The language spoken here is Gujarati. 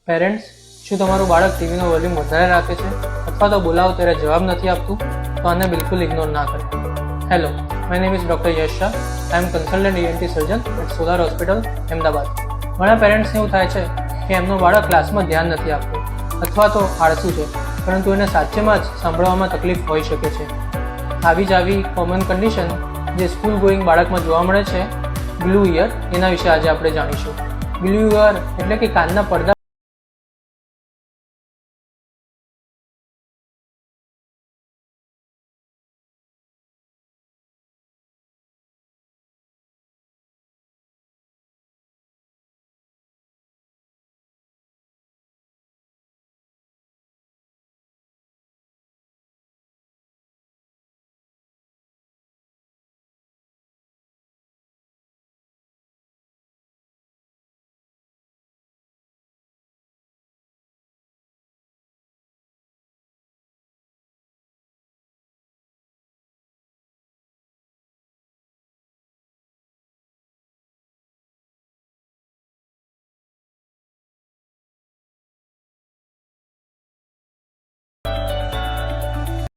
પેરેન્ટ્સ, શું તમારું બાળક ટીવીનો વોલ્યુમ વધારે રાખે છે અથવા તો બોલાવો ત્યારે જવાબ નથી આપતું? તો આને બિલકુલ ઇગ્નોર ના કરે. Hello, my name is doctor Yash Shah. I am consultant ENT surgeon at solar hospital, Ahmedabad. ઘણા પેરેન્ટ્સને એવું થાય છે કે એમનું બાળક ક્લાસમાં ધ્યાન નથી આપતું અથવા તો આળસુ છે, પરંતુ એને સાચેમાં જ સાંભળવામાં તકલીફ હોઈ શકે છે. આવી કોમન કન્ડિશન જે સ્કૂલ ગોઈંગ બાળકમાં જોવા મળે છે, બ્લુ ઇયર, એના વિશે આજે આપણે જાણીશું. બ્લુ ઇયર એટલે કે કાનના પડદા